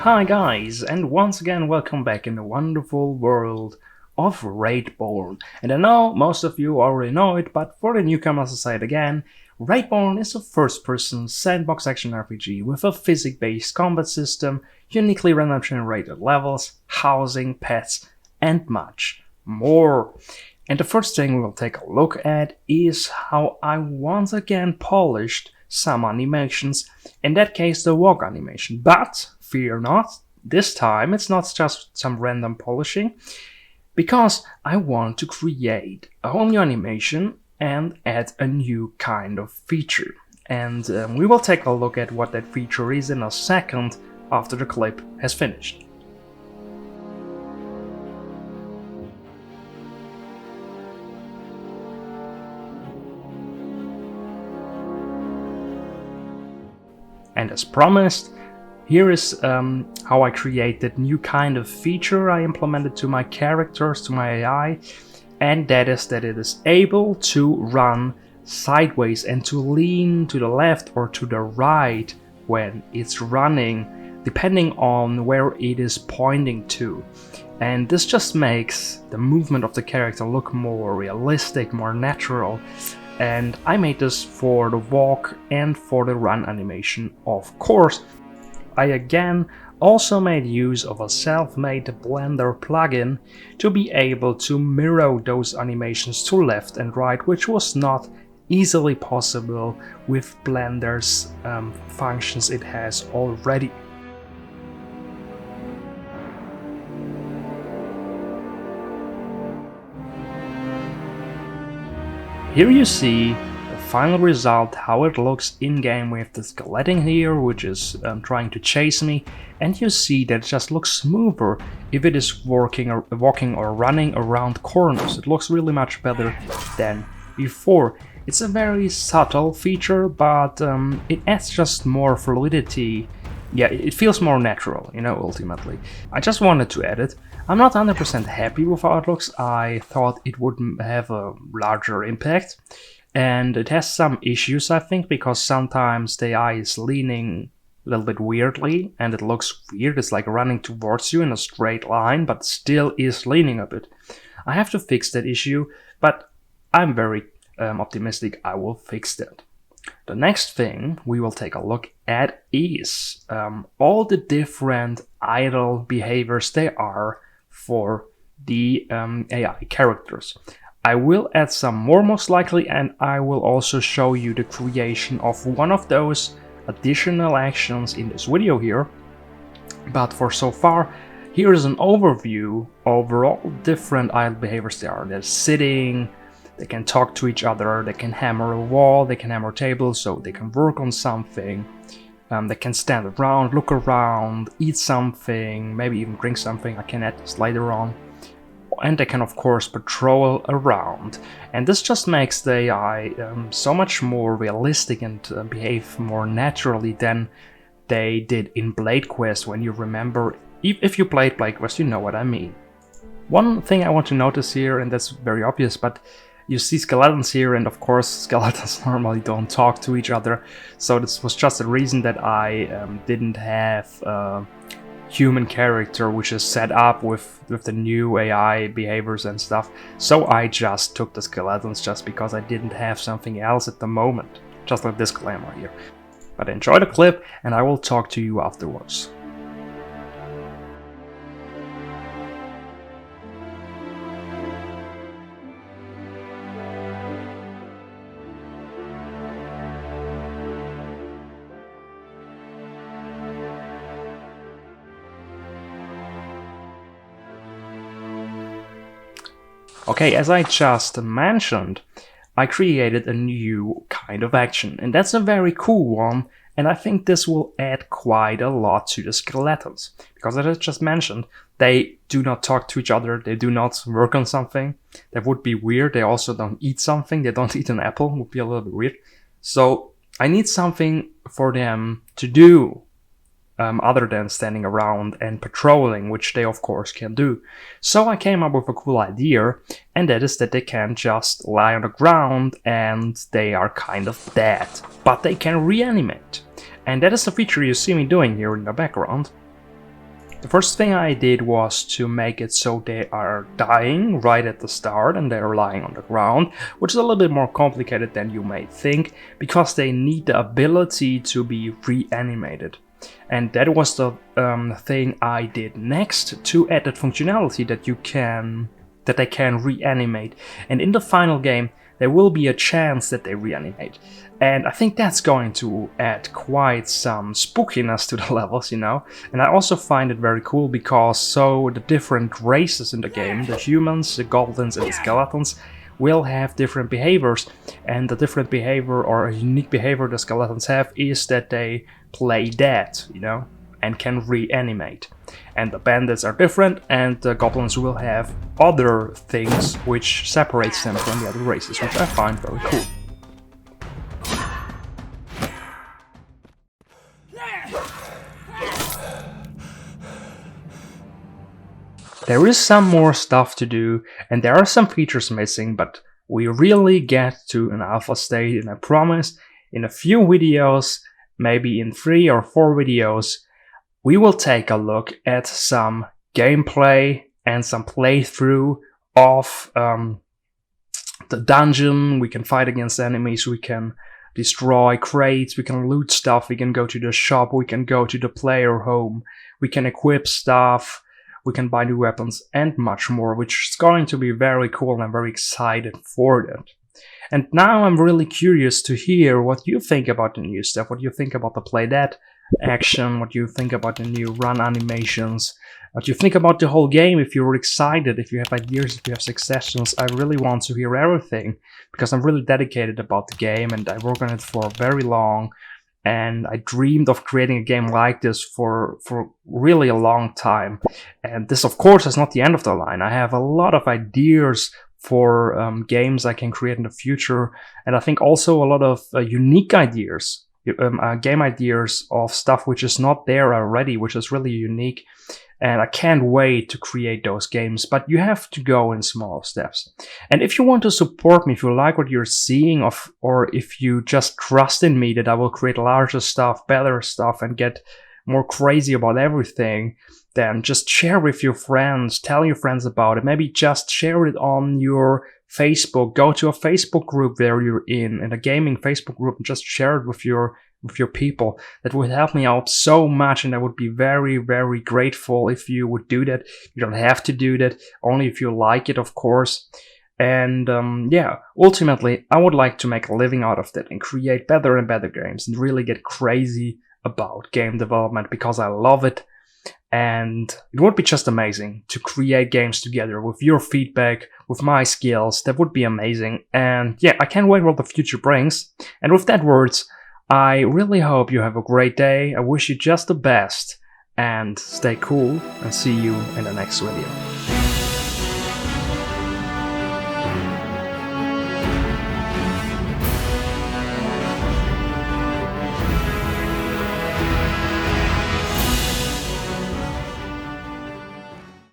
Hi guys, and once again welcome back in the wonderful world of Raidborn. And I know most of you already know it, but for the newcomers I say it again, Raidborn is a first-person sandbox action RPG with a physics-based combat system, uniquely random generated levels, housing, pets, and much more. And the first thing we will take a look at is how I once again polished some animations, in that case the walk animation, but fear not, this time it's not just some random polishing, because I want to create a whole new animation and add a new kind of feature. And we will take a look at what that feature is in a second after the clip has finished. And as promised, here is how I created new kind of feature I implemented to my characters, to my AI, and that is that it is able to run sideways and to lean to the left or to the right when it's running, depending on where it is pointing to. And this just makes the movement of the character look more realistic, more natural. And I made this for the walk and for the run animation, of course. I again also made use of a self-made Blender plugin to be able to mirror those animations to left and right, which was not easily possible with Blender's functions it has already. Here you see the final result, how it looks in-game with the skeleton here, which is trying to chase me, and you see that it just looks smoother if it is walking or running around corners. It looks really much better than before. It's a very subtle feature, but it adds just more fluidity. Yeah, it feels more natural, you know, ultimately. I just wanted to add it. I'm not 100% happy with how it looks. I thought it would have a larger impact. And it has some issues, I think, because sometimes the eye is leaning a little bit weirdly and it looks weird. It's like running towards you in a straight line, but still is leaning a bit. I have to fix that issue, but I'm very optimistic I will fix that. The next thing we will take a look at is all the different idle behaviors there are for the AI characters. I will add some more most likely, and I will also show you the creation of one of those additional actions in this video here. But for so far, here is an overview over all different idle behaviors there are. They're sitting, they can talk to each other, they can hammer a wall, they can hammer a table, so they can work on something. They can stand around, look around, eat something, maybe even drink something. I can add this later on. And they can of course patrol around. And this just makes the AI so much more realistic and behave more naturally than they did in Blade Quest. When you remember, if you played Blade Quest, you know what I mean. One thing I want to notice here, and that's very obvious, but you see skeletons here, and of course skeletons normally don't talk to each other, so this was just a reason that I didn't have a human character which is set up with the new AI behaviors and stuff, so I just took the skeletons just because I didn't have something else at the moment. Just like disclaimer here. But enjoy the clip and I will talk to you afterwards. Okay, as I just mentioned, I created a new kind of action, and that's a very cool one, and I think this will add quite a lot to the skeletons. Because as I just mentioned, they do not talk to each other, they do not work on something. That would be weird. They also don't eat something, they don't eat an apple, would be a little bit weird. So I need something for them to do. Other than standing around and patrolling, which they of course can do. So I came up with a cool idea, and that is that they can just lie on the ground and they are kind of dead, but they can reanimate. And that is the feature you see me doing here in the background. The first thing I did was to make it so they are dying right at the start and they're lying on the ground, which is a little bit more complicated than you may think, because they need the ability to be reanimated. And that was the thing I did next, to add that functionality that they can reanimate. And in the final game, there will be a chance that they reanimate. And I think that's going to add quite some spookiness to the levels, you know. And I also find it very cool because the different races in the game, the humans, the goblins and the skeletons, will have different behaviors. And the different behavior, or a unique behavior the skeletons have, is that they play dead, you know, and can reanimate. And the bandits are different, and the goblins will have other things which separates them from the other races, which I find very cool. There is some more stuff to do, and there are some features missing, but we really get to an alpha state, and I promise in a few videos, maybe in 3 or 4 videos, we will take a look at some gameplay and some playthrough of the dungeon. We can fight against enemies, we can destroy crates, we can loot stuff, we can go to the shop, we can go to the player home, we can equip stuff, we can buy new weapons and much more, which is going to be very cool, and I'm very excited for that. And now I'm really curious to hear what you think about the new stuff, what you think about the play dead action, what you think about the new run animations, what you think about the whole game. If you're excited, if you have ideas, if you have suggestions, I really want to hear everything, because I'm really dedicated about the game and I worked on it for very long, and I dreamed of creating a game like this for really a long time. And this, of course, is not the end of the line. I have a lot of ideas for games I can create in the future, and I think also a lot of unique ideas, game ideas of stuff which is not there already, which is really unique. And I can't wait to create those games, but you have to go in small steps. And if you want to support me, if you like what you're seeing, or if you just trust in me that I will create larger stuff, better stuff, and get more crazy about everything, then just share with your friends, tell your friends about it, maybe just share it on your Facebook, go to a Facebook group where you're in a gaming Facebook group, and just share it with your people. That would help me out so much, and I would be very, very grateful if you would do that. You don't have to do that, only if you like it, of course. And yeah, ultimately, I would like to make a living out of that and create better and better games and really get crazy about game development, because I love it. And it would be just amazing to create games together with your feedback, with my skills. That would be amazing. And yeah, I can't wait what the future brings. And with that words, I really hope you have a great day. I wish you just the best, and stay cool, and see you in the next video.